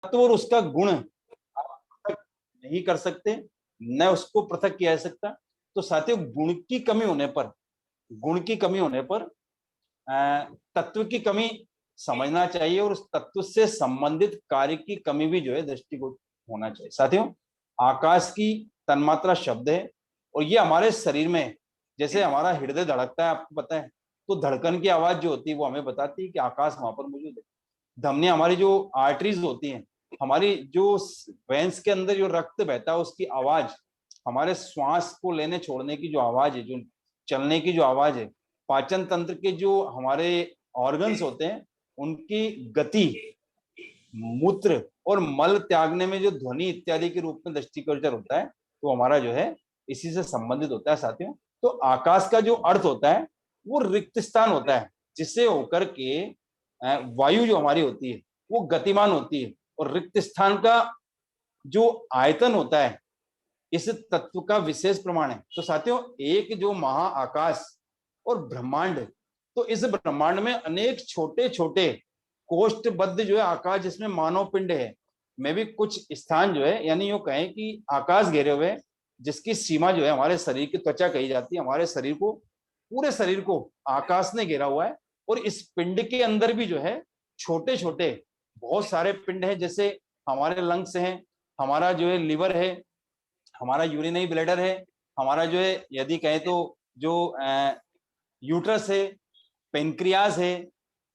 तत्व और उसका गुण आप पृथक नहीं कर सकते, न उसको पृथक किया जा सकता। तो साथियों गुण की कमी होने पर तत्व की कमी समझना चाहिए, और उस तत्व से संबंधित कार्य की कमी भी जो है दृष्टिगोचर होना चाहिए। साथियों, आकाश की तन्मात्रा शब्द है, और ये हमारे शरीर में, जैसे हमारा हृदय धड़कता है आपको पता है, तो धड़कन की आवाज जो होती है वो हमें बताती है कि आकाश वहां पर मौजूद है। धमनियां, हमारी जो आर्टरीज होती हैं, हमारी जो वेंस के अंदर जो रक्त बहता है उसकी आवाज, हमारे श्वास को लेने छोड़ने की जो आवाज है, जो चलने की जो आवाज है, पाचन तंत्र के जो हमारे ऑर्गन्स होते हैं उनकी गति, मूत्र और मल त्यागने में जो ध्वनि इत्यादि के रूप में दृष्टिगोचर होता है, तो हमारा जो है इसी से संबंधित होता है। साथियों, तो आकाश का जो अर्थ होता है वो रिक्त स्थान होता है, जिससे होकर के वायु जो हमारी होती है वो गतिमान होती है, और रिक्त स्थान का जो आयतन होता है इस तत्व का विशेष प्रमाण है। तो साथियों, एक जो महाआकाश और ब्रह्मांड, तो इस ब्रह्मांड में अनेक छोटे छोटे कोष्ठबद्ध जो है आकाश, जिसमें मानव पिंड है, में भी कुछ स्थान जो है, यानी यो कहें कि आकाश घेरे हुए, जिसकी सीमा जो है हमारे शरीर की त्वचा कही जाती है। हमारे शरीर को, पूरे शरीर को आकाश ने घेरा हुआ है, और इस पिंड के अंदर भी जो है छोटे छोटे बहुत सारे पिंड हैं, जैसे हमारे लंग्स हैं, हमारा जो है लिवर है, हमारा यूरिनरी ब्लैडर है, हमारा जो है यदि कहें तो जो यूट्रस है, पेनक्रियाज है,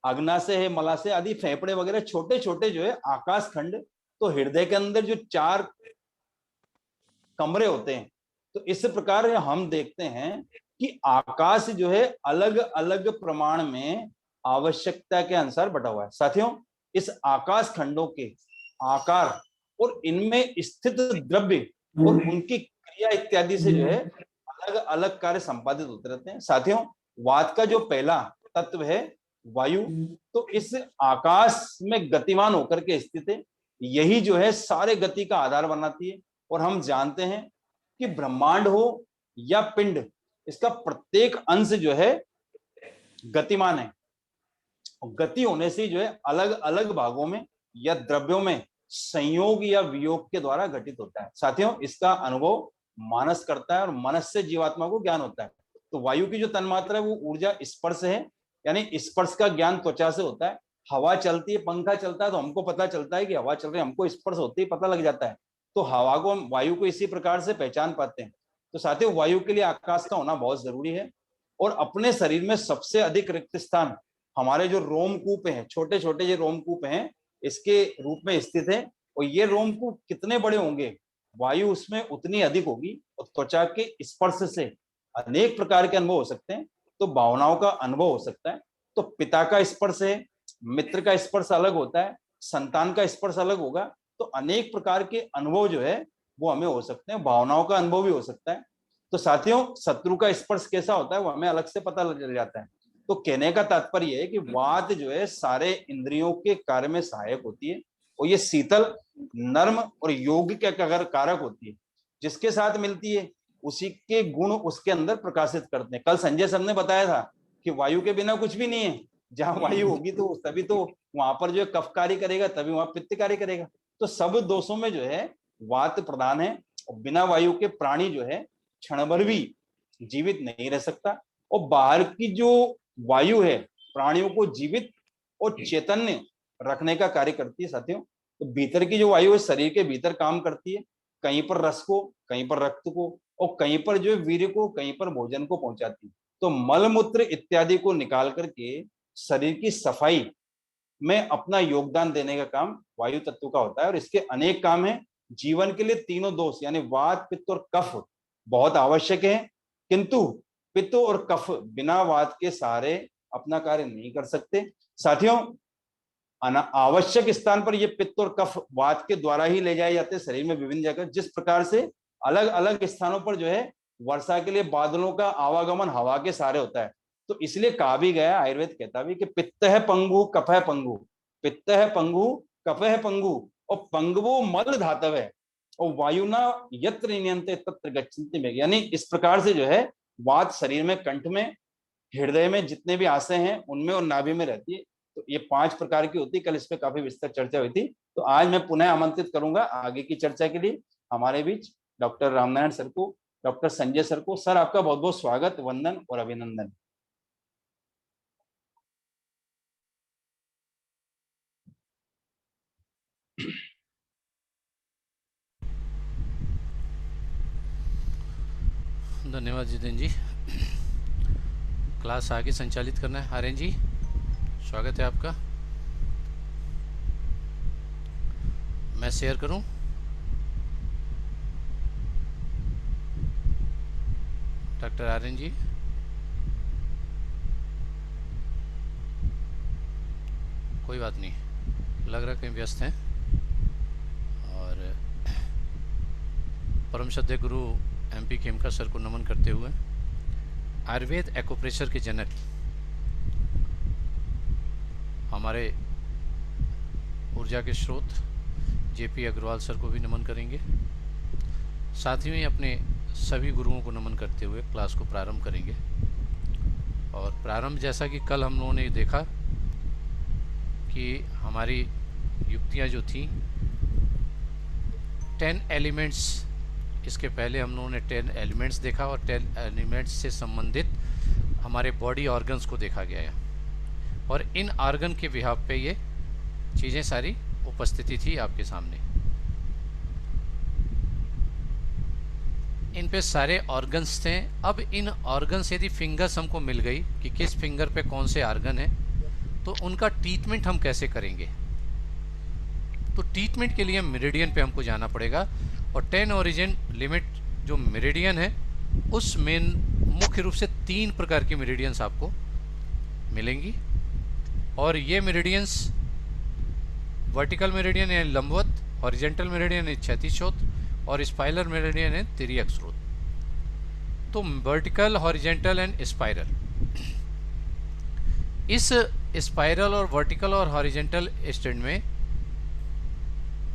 अग्नाशय है, मलाशय आदि फेफड़े वगैरह छोटे छोटे जो है आकाश खंड। तो हृदय के अंदर जो 4 कमरे होते हैं, तो इस प्रकार हम देखते हैं कि आकाश जो है अलग अलग प्रमाण में आवश्यकता के अनुसार बटा हुआ है। साथियों, इस आकाश खंडों के आकार और इनमें स्थित द्रव्य और उनकी क्रिया इत्यादि से जो है अलग अलग कार्य संपादित होते रहते हैं। साथियों, वात का जो पहला तत्व है वायु, तो इस आकाश में गतिमान होकर के स्थित है, यही जो है सारे गति का आधार बनाती है। और हम जानते हैं कि ब्रह्मांड हो या पिंड, इसका प्रत्येक अंश जो है गतिमान है, गति होने से जो है अलग अलग भागों में या द्रव्यों में संयोग या वियोग के द्वारा घटित होता है। साथियों, इसका अनुभव मानस करता है, और मनस से जीवात्मा को ज्ञान होता है। तो वायु की जो तन्मात्रा है वो ऊर्जा स्पर्श है, यानी स्पर्श का ज्ञान त्वचा से होता है। हवा चलती है, पंखा चलता है, तो हमको पता चलता है कि हवा चल रही है, हमको स्पर्श होते ही पता लग जाता है। तो हवा को, वायु को इसी प्रकार से पहचान पाते हैं। तो साथियों, वायु के लिए आकाश का होना बहुत जरूरी है। और अपने शरीर में सबसे अधिक रिक्त स्थान हमारे जो रोमकूप हैं, छोटे छोटे ये रोमकूप हैं, इसके रूप में स्थित है। और ये रोमकूप कितने बड़े होंगे, वायु उसमें उतनी अधिक होगी, और त्वचा के स्पर्श से अनेक प्रकार के अनुभव हो सकते हैं। तो भावनाओं का अनुभव हो सकता है। तो पिता का स्पर्श है, मित्र का स्पर्श अलग होता है, संतान का स्पर्श अलग होगा। तो अनेक प्रकार के अनुभव जो है वो हमें हो सकते हैं, भावनाओं का अनुभव भी हो सकता है। तो साथियों, शत्रु का स्पर्श कैसा होता है वो हमें अलग से पता लग जाता है। तो कहने का तात्पर्य है कि वात जो है सारे इंद्रियों के कार्य में सहायक होती है, और ये शीतल, नर्म और योग के अगर कारक होती है, जिसके साथ मिलती है उसी के गुण उसके अंदर प्रकाशित करते हैं। कल संजय सर ने बताया था कि वायु के बिना कुछ भी नहीं है, जहां वायु होगी तो तभी तो वहां पर जो है कफ कार्य करेगा, तभी वहां पित्त कार्य करेगा। तो सब दोषों में जो है वात प्रधान है, और बिना वायु के प्राणी जो है क्षण भर भी जीवित नहीं रह सकता। और बाहर की जो वायु है प्राणियों को जीवित और चैतन्य रखने का कार्य करती है। साथियों, तो भीतर की जो वायु है शरीर के भीतर काम करती है, कहीं पर रस को, कहीं पर रक्त को, और कहीं पर जो वीर्य को, कहीं पर भोजन को पहुंचाती है। तो मल मूत्र इत्यादि को निकाल करके शरीर की सफाई में अपना योगदान देने का काम वायु तत्व का होता है, और इसके अनेक काम हैं। जीवन के लिए तीनों दोष यानी वात, पित्त और कफ बहुत आवश्यक है, किंतु पित्त और कफ बिना वात के सहारे अपना कार्य नहीं कर सकते। साथियों, आवश्यक स्थान पर ये पित्त और कफ वात के द्वारा ही ले जाए जाते हैं शरीर में विभिन्न जगह। जिस प्रकार से अलग अलग स्थानों पर जो है वर्षा के लिए बादलों का आवागमन हवा के सहारे होता है, तो इसलिए कहा भी गया, आयुर्वेद कहता भी कि पित्त है पंगु, कफ है पंगु, पित्त है पंगु, कफ है पंगु, और पंगवो मल धातव है, और वायुना यत्र नियंते तत्र गच्छन्ति में। यानी इस प्रकार से जो है वात शरीर में, कंठ में, हृदय में जितने भी आशय हैं उनमें और नाभि में रहती है। तो ये 5 प्रकार की होती, कल इस पे काफी विस्तार चर्चा हुई थी। तो आज मैं पुनः आमंत्रित करूंगा आगे की चर्चा के लिए हमारे बीच डॉक्टर रामनारायण सर को, डॉक्टर संजय सर को। सर आपका बहुत बहुत स्वागत, वंदन और अभिनंदन। धन्यवाद जितेंद्र जी। क्लास आगे संचालित करना है। आर्यन जी, स्वागत है आपका। मैं शेयर करूं? डॉक्टर आर्यन जी, कोई बात नहीं, लग रहा कहीं व्यस्त हैं। और परम श्रद्धेय गुरु MP खेमका सर को नमन करते हुए, आयुर्वेद एक्यूप्रेशर के जनक हमारे ऊर्जा के स्रोत JP अग्रवाल सर को भी नमन करेंगे। साथ ही अपने सभी गुरुओं को नमन करते हुए क्लास को प्रारंभ करेंगे। और प्रारंभ जैसा कि कल हम लोगों ने देखा कि हमारी युक्तियाँ जो थी 10 एलिमेंट्स, इसके पहले हम लोगों ने 10 एलिमेंट्स देखा और 10 एलिमेंट्स से संबंधित हमारे बॉडी ऑर्गन्स को देखा गया है। और इन ऑर्गन के बिहाफ पे ये चीज़ें सारी उपस्थिति थी आपके सामने। इन पे सारे ऑर्गन्स थे। अब इन ऑर्गन्स यदि फिंगर्स हमको मिल गई कि किस फिंगर पे कौन से ऑर्गन है, तो उनका ट्रीटमेंट हम कैसे करेंगे। तो ट्रीटमेंट के लिए मेरिडियन पे हमको जाना पड़ेगा। और 10 ओरिजिन लिमिट जो मेरिडियन है, उस मेन मुख्य रूप से 3 प्रकार की मेरिडियंस आपको मिलेंगी। और ये मेरिडियंस वर्टिकल मेरिडियन है लंबवत, हॉरिजेंटल मेरिडियन है क्षैतिज स्रोत, और स्पाइरल मेरिडियन है तिर्यक स्रोत। तो वर्टिकल, हॉरिजेंटल एंड स्पाइरल, इस स्पाइरल और वर्टिकल और हॉरिजेंटल स्टैंड में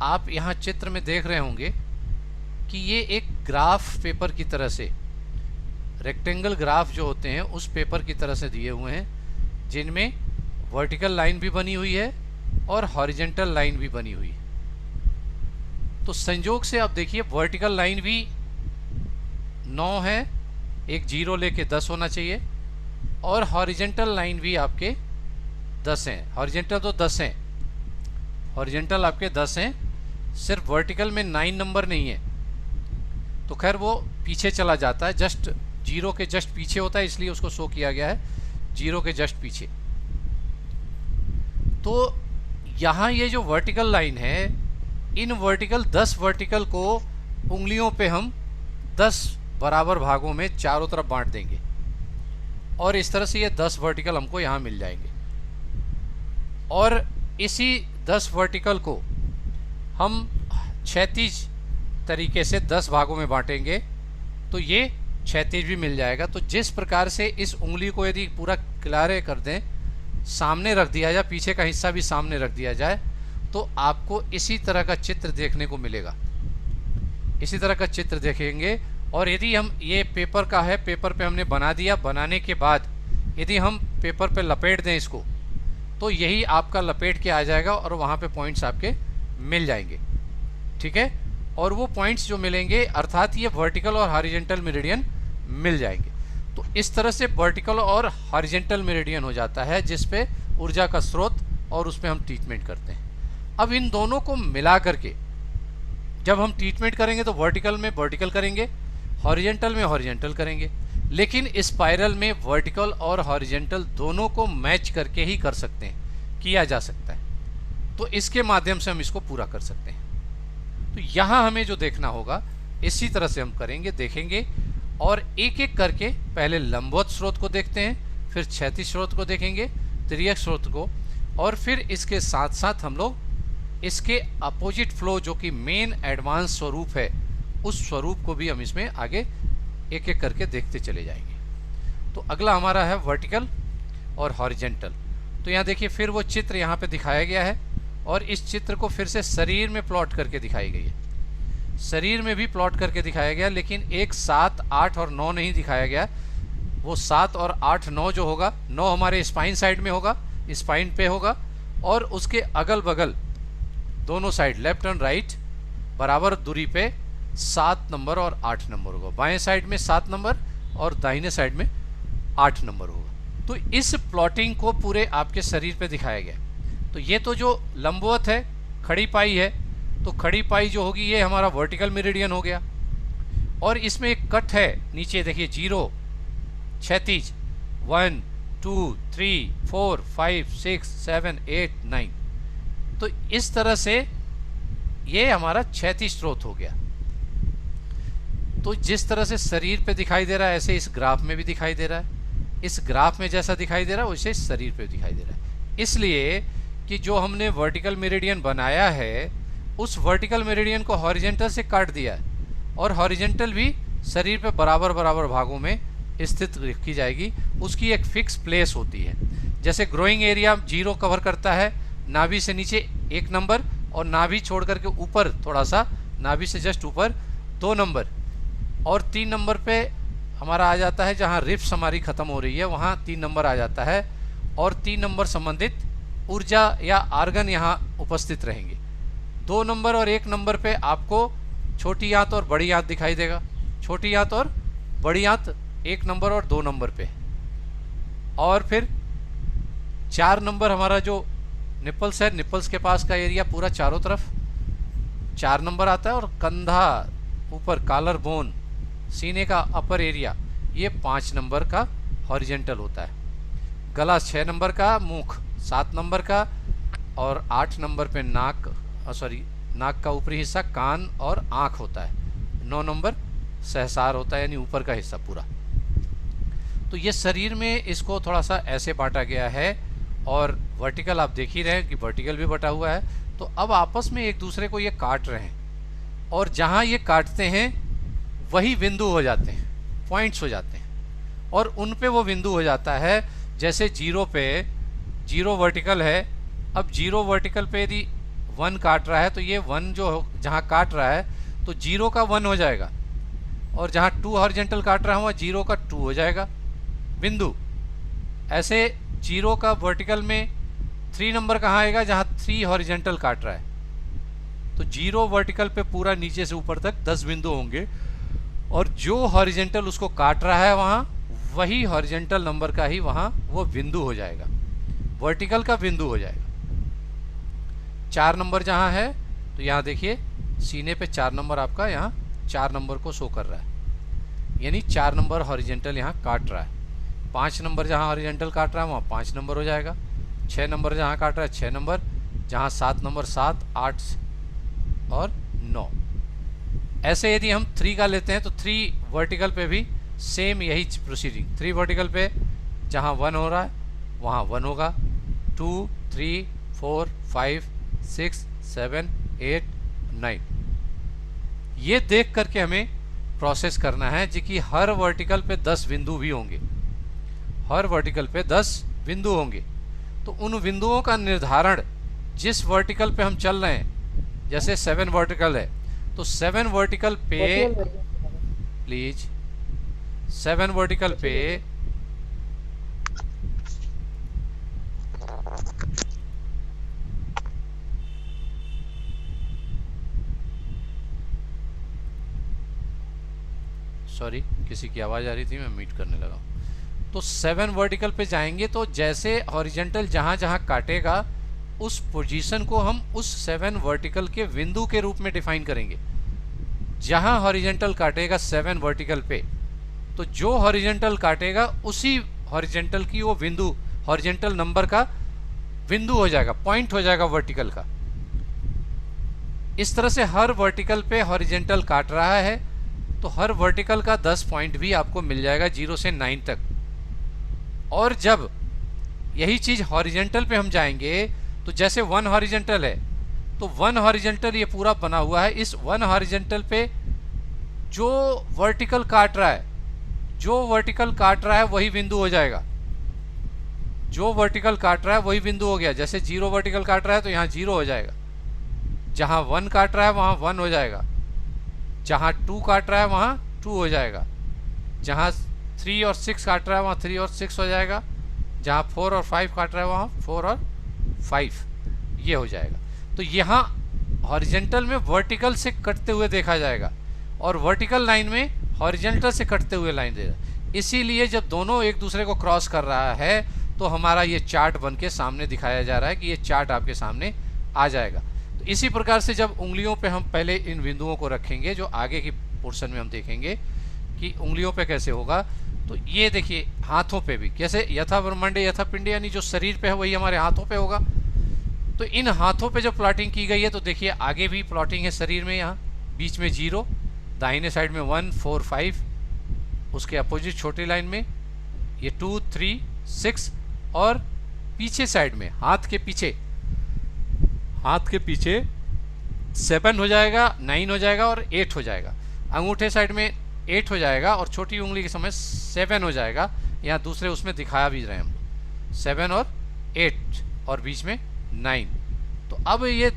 आप यहाँ चित्र में देख रहे होंगे कि ये एक ग्राफ पेपर की तरह से, रेक्टेंगल ग्राफ जो होते हैं उस पेपर की तरह से दिए हुए हैं, जिनमें वर्टिकल लाइन भी बनी हुई है और हॉरिजेंटल लाइन भी बनी हुई है। तो संयोग से आप देखिए वर्टिकल लाइन भी 9 है, एक 0 लेके 10 होना चाहिए, और हॉरिजेंटल लाइन भी आपके 10 हैं। हॉरिजेंटल तो 10 हैं, हॉरिजेंटल आपके 10 हैं, सिर्फ वर्टिकल में 9 नंबर नहीं है। तो खैर वो पीछे चला जाता है, जस्ट 0 के जस्ट पीछे होता है, इसलिए उसको शो किया गया है 0 के जस्ट पीछे। तो यहाँ ये जो वर्टिकल लाइन है, इन वर्टिकल 10 वर्टिकल को उंगलियों पे हम 10 बराबर भागों में चारों तरफ बांट देंगे, और इस तरह से ये 10 वर्टिकल हमको यहाँ मिल जाएंगे। और इसी 10 वर्टिकल को हम क्षैतिज तरीके से 10 भागों में बांटेंगे, तो ये क्षैतिज भी मिल जाएगा। तो जिस प्रकार से इस उंगली को यदि पूरा किनारे कर दें, सामने रख दिया जाए, पीछे का हिस्सा भी सामने रख दिया जाए, तो आपको इसी तरह का चित्र देखने को मिलेगा। इसी तरह का चित्र देखेंगे। और यदि हम, ये पेपर का है, पेपर पे हमने बना दिया, बनाने के बाद यदि हम पेपर पे लपेट दें इसको, तो यही आपका लपेट के आ जाएगा और वहाँ पे पॉइंट्स आपके मिल जाएंगे। ठीक है, और वो पॉइंट्स जो मिलेंगे, अर्थात ये वर्टिकल और हॉरिजेंटल मेरिडियन मिल जाएंगे। तो इस तरह से वर्टिकल और हॉरिजेंटल मेरिडियन हो जाता है, जिस पे ऊर्जा का स्रोत, और उस पे हम ट्रीटमेंट करते हैं। अब इन दोनों को मिला करके जब हम ट्रीटमेंट करेंगे, तो वर्टिकल में वर्टिकल करेंगे, हॉरिजेंटल में हॉरिजेंटल करेंगे, लेकिन स्पाइरल में वर्टिकल और हॉरिजेंटल दोनों को मैच करके ही कर सकते हैं, किया जा सकता है। तो इसके माध्यम से हम इसको पूरा कर सकते हैं। तो यहाँ हमें जो देखना होगा, इसी तरह से हम करेंगे, देखेंगे, और एक एक करके पहले लंबवत स्रोत को देखते हैं, फिर क्षैतिज स्रोत को देखेंगे, तिर्यक स्रोत को, और फिर इसके साथ साथ हम लोग इसके अपोजिट फ्लो, जो कि मेन एडवांस स्वरूप है, उस स्वरूप को भी हम इसमें आगे एक एक करके देखते चले जाएंगे। तो अगला हमारा है वर्टिकल और हॉरिजेंटल। तो यहाँ देखिए, फिर वो चित्र यहाँ पे दिखाया गया है, और इस चित्र को फिर से शरीर में प्लॉट करके दिखाई गई है। शरीर में भी प्लॉट करके दिखाया गया, लेकिन एक 7, 8 और 9 नहीं दिखाया गया। वो 7 और 8, 9 जो होगा, 9 हमारे स्पाइन साइड में होगा, स्पाइन पे होगा, और उसके अगल बगल दोनों साइड लेफ्ट एंड राइट बराबर दूरी पे 7 नंबर और 8 नंबर होगा। बाएं साइड में 7 नंबर और दाहिने साइड में 8 नंबर होगा। तो इस प्लॉटिंग को पूरे आपके शरीर पे दिखाया गया। तो ये तो जो लंबवत है, खड़ी पाई है, तो खड़ी पाई जो होगी ये हमारा वर्टिकल मेरिडियन हो गया। और इसमें एक कट है नीचे देखिए, 0 क्षैतिज 1 2 3 4 5 6 7 8 9। तो इस तरह से ये हमारा क्षैतिज स्रोत हो गया। तो जिस तरह से शरीर पे दिखाई दे रहा है ऐसे इस ग्राफ में भी दिखाई दे रहा है। इस ग्राफ में जैसा दिखाई दे रहा है वैसे शरीर पे दिखाई दे रहा है। इसलिए कि जो हमने वर्टिकल मेरिडियन बनाया है उस वर्टिकल मेरिडियन को हॉरिजेंटल से काट दिया है, और हॉरिजेंटल भी शरीर पे बराबर बराबर भागों में स्थित रखी जाएगी। उसकी एक फिक्स प्लेस होती है। जैसे ग्रोइंग एरिया 0 कवर करता है, नाभि से नीचे 1 नंबर, और नाभि छोड़ करके ऊपर थोड़ा सा, नाभि से जस्ट ऊपर 2 नंबर, और 3 नंबर पे हमारा आ जाता है जहाँ रिप्स हमारी खत्म हो रही है वहाँ 3 नंबर आ जाता है, और 3 नंबर संबंधित ऊर्जा या आर्गन यहाँ उपस्थित रहेंगे। 2 नंबर और 1 नंबर पे आपको छोटी आंत और बड़ी आंत दिखाई देगा। छोटी आंत और बड़ी आंत 1 नंबर और 2 नंबर पे। और फिर 4 नंबर हमारा जो निपल्स है, निपल्स के पास का एरिया पूरा चारों तरफ 4 नंबर आता है, और कंधा ऊपर कॉलर बोन, सीने का अपर एरिया ये 5 नंबर का हॉरिजेंटल होता है। गला 6 नंबर का, मुख 7 नंबर का, और 8 नंबर पे नाक का ऊपरी हिस्सा कान और आँख होता है। 9 नंबर सहसार होता है, यानी ऊपर का हिस्सा पूरा। तो ये शरीर में इसको थोड़ा सा ऐसे बांटा गया है, और वर्टिकल आप देख ही रहे हैं कि वर्टिकल भी बटा हुआ है। तो अब आपस में एक दूसरे को ये काट रहे हैं, और जहाँ ये काटते हैं वही बिंदु हो जाते हैं, पॉइंट्स हो जाते हैं, और उन पे वो बिंदु हो जाता है। जैसे 0 पे 0 वर्टिकल है, अब 0 वर्टिकल पे यदि 1 काट रहा है तो ये 1 जो जहाँ काट रहा है तो 0 का 1 हो जाएगा, और जहाँ 2 हॉरिजेंटल काट रहा है वहाँ 0 का 2 हो जाएगा बिंदु। ऐसे 0 का वर्टिकल में 3 नंबर कहाँ आएगा, जहाँ 3 हॉरिजेंटल काट रहा है। तो 0 वर्टिकल पे पूरा नीचे से ऊपर तक 10 बिंदु होंगे, और जो हॉरिजेंटल उसको काट रहा है वहाँ वही हॉरिजेंटल नंबर का ही वहाँ वो बिंदु हो जाएगा, वर्टिकल का बिंदु हो जाएगा। 4 नंबर जहाँ है तो यहाँ देखिए सीने पे 4 नंबर आपका यहाँ 4 नंबर को शो कर रहा है, यानी 4 नंबर हॉरिजेंटल यहाँ काट रहा है। 5 नंबर जहाँ हॉरिजेंटल काट रहा है वहाँ 5 नंबर हो जाएगा। 6 नंबर जहाँ काट रहा है 6 नंबर, जहाँ 7 नंबर 7 8 और 9। ऐसे यदि हम 3 का लेते हैं तो 3 वर्टिकल पे भी सेम यही प्रोसीडिंग। 3 वर्टिकल पे जहाँ 1 हो रहा है वहाँ 1 होगा। 2 3 4 5 6 7 8 9। ये देख करके हमें प्रोसेस करना है जी कि हर वर्टिकल पे 10 बिंदु भी होंगे, हर वर्टिकल पे 10 बिंदु होंगे। तो उन बिंदुओं का निर्धारण जिस वर्टिकल पे हम चल रहे हैं, जैसे 7 वर्टिकल है तो 7 वर्टिकल पे प्लीज 7 वर्टिकल पे सॉरी किसी की आवाज आ रही थी, मैं म्यूट करने लगा। तो 7 वर्टिकल पे जाएंगे तो जैसे हॉरिजेंटल जहां जहां काटेगा उस पोजीशन को हम उस 7 वर्टिकल के बिंदु के रूप में डिफाइन करेंगे। जहां हॉरिजेंटल काटेगा 7 वर्टिकल पे तो जो हॉरिजेंटल काटेगा उसी हॉरिजेंटल की वो बिंदु हॉरिजेंटल नंबर का बिंदु हो जाएगा, पॉइंट हो जाएगा वर्टिकल का। इस तरह से हर वर्टिकल पे हॉरिजेंटल काट रहा है तो हर वर्टिकल का 10 पॉइंट भी आपको मिल जाएगा 0 से 9 तक। और जब यही चीज हॉरिजेंटल पे हम जाएंगे तो जैसे 1 हॉरिजेंटल है तो 1 हॉरिजेंटल ये पूरा बना हुआ है। इस 1 हॉरिजेंटल पे जो वर्टिकल काट रहा है, जो वर्टिकल काट रहा है वही बिंदु हो जाएगा। जो वर्टिकल काट रहा है वही बिंदु हो गया। जैसे 0 वर्टिकल काट रहा है तो यहाँ 0 हो जाएगा, जहाँ 1 काट रहा है वहाँ 1 हो जाएगा, जहाँ 2 काट रहा है वहाँ 2 हो जाएगा, जहाँ 3 और 6 काट रहा है वहाँ 3 और 6 हो जाएगा, जहाँ 4 और 5 काट रहा है वहाँ 4 और 5 ये हो जाएगा। तो यहाँ हॉरिजेंटल में वर्टिकल से कटते हुए देखा जाएगा और वर्टिकल लाइन में हॉरिजेंटल से कटते हुए लाइन देगा। इसीलिए जब दोनों एक दूसरे को क्रॉस कर रहा है तो हमारा ये चार्ट बन के सामने दिखाया जा रहा है कि ये चार्ट आपके सामने आ जाएगा। तो इसी प्रकार से जब उंगलियों पे हम पहले इन बिंदुओं को रखेंगे, जो आगे की पोर्शन में हम देखेंगे कि उंगलियों पे कैसे होगा। तो ये देखिए हाथों पे भी कैसे, यथा ब्रह्मांडे यथा पिंडे, यानी जो शरीर पे है वही हमारे हाथों पे होगा। तो इन हाथों पे जब प्लॉटिंग की गई है तो देखिए आगे भी प्लॉटिंग है शरीर में, यहाँ बीच में 0, दाहिने साइड में 1 4 5, उसके अपोजिट छोटी लाइन में ये 2 3 6, और पीछे साइड में हाथ के पीछे 7 हो जाएगा, 9 हो जाएगा और 8 हो जाएगा। अंगूठे साइड में 8 हो जाएगा और छोटी उंगली के समय 7 हो जाएगा। यहाँ दूसरे उसमें दिखाया भी रहे हम 7 और 8 और बीच में 9। तो अब ये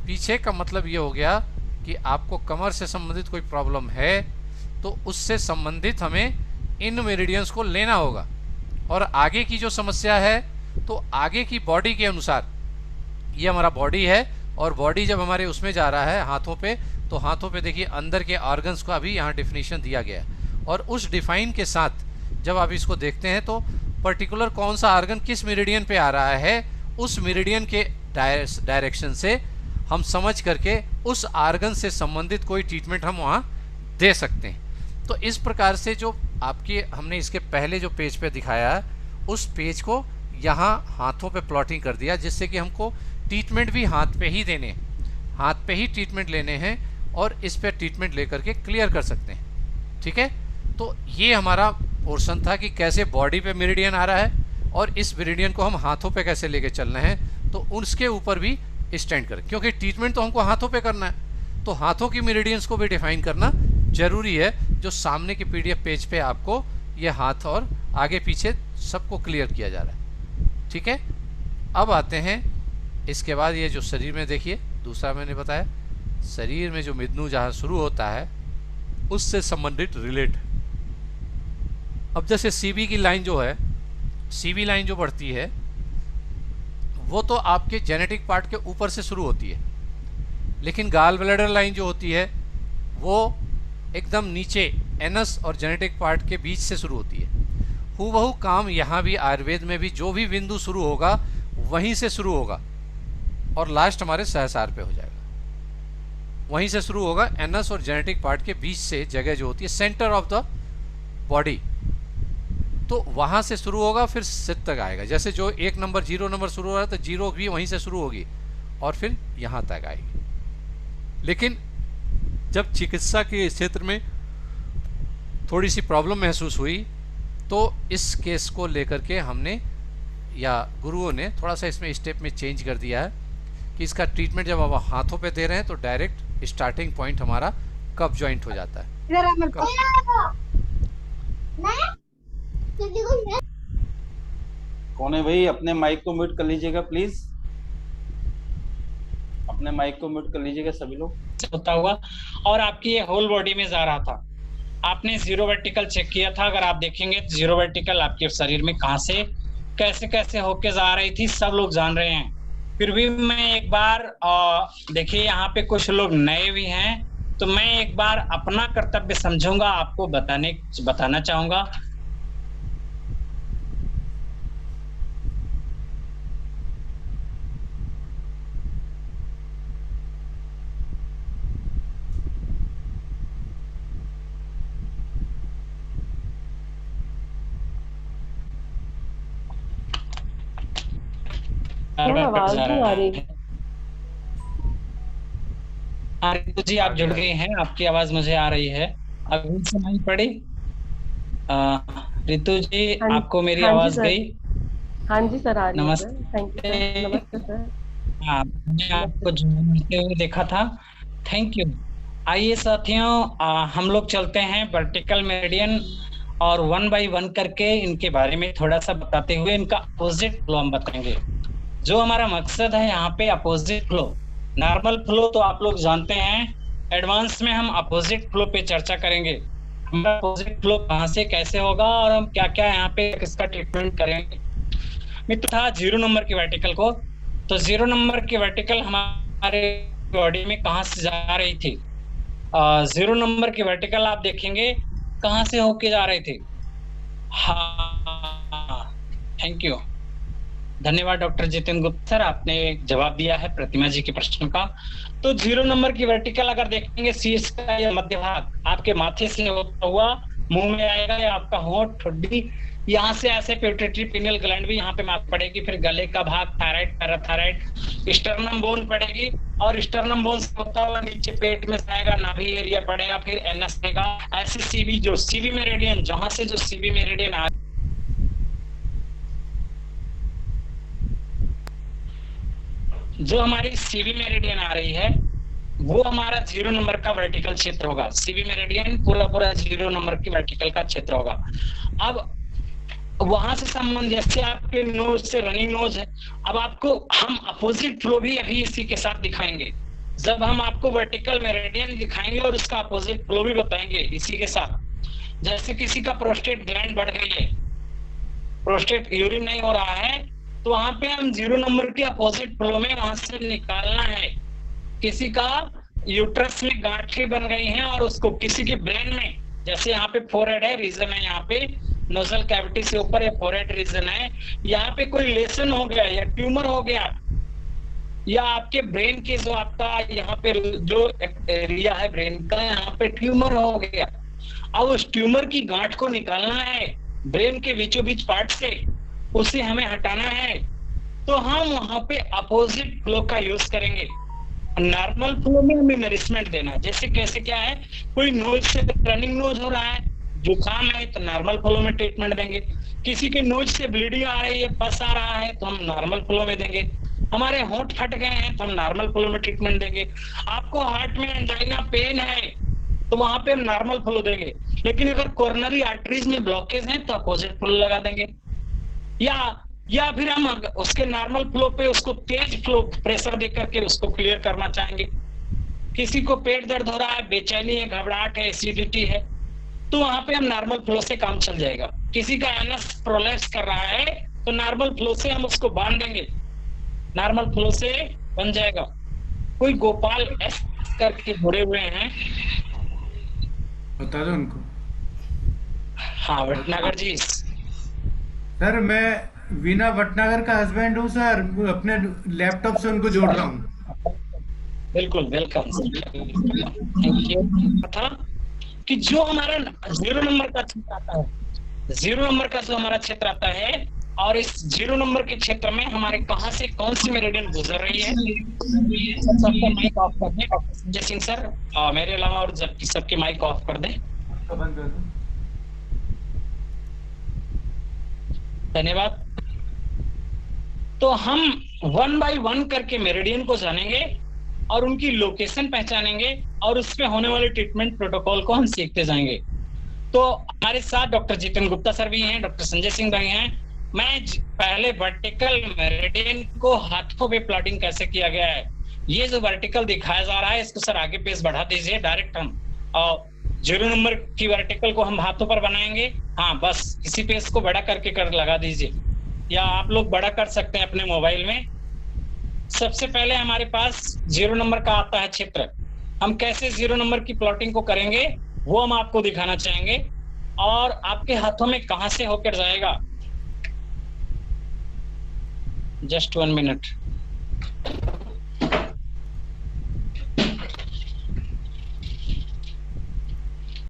पीछे का मतलब ये हो गया कि आपको कमर से संबंधित कोई प्रॉब्लम है तो उससे संबंधित हमें इन मेरिडियंस को लेना होगा। और आगे की जो समस्या है तो आगे की बॉडी के अनुसार, ये हमारा बॉडी है और बॉडी जब हमारे उसमें जा रहा है हाथों पे, तो हाथों पे देखिए अंदर के ऑर्गन्स का भी यहाँ डिफिनीशन दिया गया है। और उस डिफाइन के साथ जब आप इसको देखते हैं तो पर्टिकुलर कौन सा ऑर्गन किस मेरिडियन पे आ रहा है, उस मेरिडियन के डायरेक्शन से हम समझ करके उस ऑर्गन से संबंधित कोई ट्रीटमेंट हम वहाँ दे सकते हैं। तो इस प्रकार से जो आपके हमने इसके पहले जो पेज पे दिखाया उस पेज को यहाँ हाथों पे प्लॉटिंग कर दिया, जिससे कि हमको ट्रीटमेंट भी हाथ पे ही देने हैं, हाथ पे ही ट्रीटमेंट लेने हैं और इस पे ट्रीटमेंट लेकर के क्लियर कर सकते हैं। ठीक है, तो ये हमारा पोर्शन था कि कैसे बॉडी पे मेरिडियन आ रहा है और इस मेरिडियन को हम हाथों पे कैसे लेके चलना है, तो उसके ऊपर भी स्टैंड करें, क्योंकि ट्रीटमेंट तो हमको हाथों पे करना है। तो हाथों की मेरिडियंस को भी डिफाइन करना जरूरी है, जो सामने के पीडीएफ पेज पे आपको ये हाथ और आगे पीछे सबको क्लियर किया जा रहा है। ठीक है, अब आते हैं इसके बाद ये जो शरीर में देखिए, दूसरा मैंने बताया शरीर में जो मिदनू जहाँ शुरू होता है उससे संबंधित रिलेट। अब जैसे सीबी की लाइन जो है, सीबी लाइन जो बढ़ती है वो तो आपके जेनेटिक पार्ट के ऊपर से शुरू होती है, लेकिन गाल ब्लैडर लाइन जो होती है वो एकदम नीचे एनस और जेनेटिक पार्ट के बीच से शुरू होती है। हूबहू काम यहाँ भी आयुर्वेद में भी जो भी बिंदु शुरू होगा वहीं से शुरू होगा और लास्ट हमारे सहसार पे हो जाएगा, वहीं से शुरू होगा। एनस और जेनेटिक पार्ट के बीच से जगह जो होती है सेंटर ऑफ द बॉडी, तो वहां से शुरू होगा फिर सिर तक आएगा। जैसे जो 1 नंबर 0 नंबर शुरू हो रहा है तो 0 भी वहीं से शुरू होगी और फिर यहाँ तक आएगी। लेकिन जब चिकित्सा के क्षेत्र में थोड़ी सी प्रॉब्लम महसूस हुई तो इस केस को लेकर के हमने या गुरुओं ने थोड़ा सा इसमें स्टेप में चेंज कर दिया है कि इसका ट्रीटमेंट जब हम हाथों पे दे रहे हैं तो डायरेक्ट स्टार्टिंग पॉइंट हमारा कफ जॉइंट हो जाता है। कौन है भाई, अपने माइक को म्यूट कर लीजिएगा प्लीज, अपने माइक को म्यूट कर लीजिएगा सभी लोग। होता हुआ और आपकी ये होल बॉडी में जा रहा था, आपने जीरो वर्टिकल चेक किया था। अगर आप देखेंगे तो जीरो वर्टिकल आपके शरीर में कहां से कैसे कैसे होके जा रही थी सब लोग जान रहे हैं। फिर भी मैं एक बार देखिए यहाँ पे कुछ लोग नए भी हैं, तो मैं एक बार अपना कर्तव्य समझूंगा, आपको बताना चाहूंगा। आवाज नहीं आ रही। रितु जी आप जुड़ गई हैं, आपकी आवाज मुझे आ रही है, अभी सुनाई पड़ी। रितु जी आपको मेरी आवाज गई? हाँ जी सर, आ रही है। नमस्ते। थैंक यू, नमस्ते सर। हाँ, मैंने आपको जुड़ते हुए देखा था, थैंक यू। आइए साथियों, हम लोग चलते हैं वर्टिकल मेरिडियन और 1 बाय 1 करके इनके बारे में थोड़ा सा बताते हुए इनका अपोजिट फ्लो हम बताएंगे। जो हमारा मकसद है यहाँ पे अपोजिट फ्लो, नॉर्मल फ्लो तो आप लोग जानते हैं, एडवांस में हम अपोजिट फ्लो पे चर्चा करेंगे। हमारा अपोजिट फ्लो कहाँ से कैसे होगा और हम क्या क्या यहाँ पे किसका ट्रीटमेंट करेंगे। मित्र था 0 नंबर की वर्टिकल को, तो 0 नंबर की वर्टिकल हमारे बॉडी में कहां से जा रही थी? 0 नंबर की वर्टिकल आप देखेंगे कहां से होके जा रहे थे? हाँ, थैंक यू, धन्यवाद डॉक्टर जितेंद्र गुप्ता सर, आपने जवाब दिया है प्रतिमा जी के प्रश्न का। तो 0 नंबर की वर्टिकल अगर देखेंगे शीर्ष का या मध्य भाग आपके माथे से होता हुआ मुंह में आएगा, या आपका होंठ, ठुड्डी, यहाँ से ऐसे पिट्यूटरी पिनियल ग्लैंड भी यहाँ पे मार्क पड़ेगी, फिर गले का भाग, थायराइड, पैराथायराइड, स्टर्नम बोन पड़ेगी, और स्टर्नम बोन से होता हुआ नीचे पेट में जाएगा, नाभि एरिया पड़ेगा, फिर एनएस देगा, ऐसे सीबी, जो सीबी मेरिडियन, जहां से जो सीबी मेरिडियन आ जो हमारी सीबी मेरिडियन आ रही है वो हमारा 0 नंबर का वर्टिकल क्षेत्र होगा। सीबी मेरिडियन पूरा 0 नंबर की वर्टिकल का क्षेत्र होगा। अब वहां से संबंध, जैसे आपके नोज से रनिंग नोज है, अब आपको हम अपोजिट फ्लो भी अभी इसी के साथ दिखाएंगे। जब हम आपको वर्टिकल मेरिडियन दिखाएंगे और उसका अपोजिट फ्लो भी बताएंगे इसी के साथ। जैसे किसी का प्रोस्टेट ग्लैंड बढ़ गई है, प्रोस्टेट यूरिन नहीं हो रहा है, तो वहां पे हम 0 नंबर के अपोजिट फ्लो में वहां से निकालना है। किसी का यूट्रस में गांठें बन गई हैं और उसको, किसी के ब्रेन में, जैसे यहाँ पे फोरहेड है, रीजन है यहाँ पे नोजल कैविटी से ऊपर, ये फोरहेड रीजन है, यहाँ पे कोई लेसन हो गया या ट्यूमर हो गया, या आपके ब्रेन के जो आपका यहाँ पे जो एरिया है ब्रेन का, यहाँ पे ट्यूमर हो गया। अब उस ट्यूमर की गांठ को निकालना है ब्रेन के बीचों बीच पार्ट से, उसे हमें हटाना है, तो हम वहां पे अपोजिट फ्लो का यूज करेंगे। नॉर्मल फ्लो में हमें नरिशमेंट देना, जैसे कैसे क्या है, कोई नोज से रनिंग नोज हो रहा है, जुकाम है, तो नॉर्मल फ्लो में ट्रीटमेंट देंगे। किसी के नोज से ब्लीडिंग आ रही है, पस आ रहा है, तो हम नॉर्मल फ्लो में देंगे। हमारे होंठ फट गए हैं तो हम नॉर्मल फ्लो में ट्रीटमेंट देंगे। आपको हार्ट में एंजाइना पेन है तो वहां पे हम नॉर्मल फ्लो देंगे। लेकिन अगर कोरोनरी आर्टरीज में ब्लॉकेज है तो अपोजिट फ्लो लगा देंगे, या फिर हम उसके नॉर्मल फ्लो पे उसको तेज फ्लो प्रेशर दे करके उसको क्लियर करना चाहेंगे। किसी को पेट दर्द हो रहा है, बेचैनी है, घबराहट है, एसिडिटी है, तो वहां पे हम नॉर्मल फ्लो से काम चल जाएगा। किसी का एनएस प्रोलैप्स कर रहा है तो नॉर्मल फ्लो से हम उसको बांध देंगे, नॉर्मल फ्लो से बन जाएगा। कोई गोपाल एस करके जुड़े हुए हैं, बता दो उनको। हाँ, भटनागर जी। सर मैं वीना भटनागर का हस्बैंड हूँ सर, अपने लैपटॉप से उनको जोड़ रहा हूँ। बिल्कुल, वेलकम। Thank you. था कि जो हमारा 0 नंबर का क्षेत्र आता है, 0 नंबर का जो हमारा क्षेत्र आता है, और इस 0 नंबर के क्षेत्र में हमारे कहां से कौन सी मेरिडियन गुजर रही है। सबका माइक ऑफ कर दें डॉक्टर संजय सिंह सर, मेरे अलावा, और जबकि सबके माइक ऑफ कर दें। धन्यवाद। तो हम 1 बाय 1 करके मेरिडियन को जानेंगे और उनकी लोकेशन पहचानेंगे और उस पे होने वाले ट्रीटमेंट प्रोटोकॉल को हम सीखते जाएंगे। तो हमारे साथ डॉक्टर जितेंद्र गुप्ता सर भी हैं, डॉक्टर संजय सिंह भाई हैं। मैं पहले वर्टिकल मेरिडियन को हाथों पे प्लॉटिंग कैसे किया गया है, ये जो वर्टिकल दिखाया जा रहा है, इसको सर आगे पेज बढ़ा दीजिए। डायरेक्ट हम 0 नंबर की वर्टिकल को हम हाथों पर बनाएंगे। हाँ, बस इसी पेज को बड़ा करके कर लगा दीजिए, या आप लोग बड़ा कर सकते हैं अपने मोबाइल में। सबसे पहले हमारे पास 0 नंबर का आता है क्षेत्र। हम कैसे 0 नंबर की प्लॉटिंग को करेंगे वो हम आपको दिखाना चाहेंगे, और आपके हाथों में कहां से होकर जाएगा। Just 1 minute.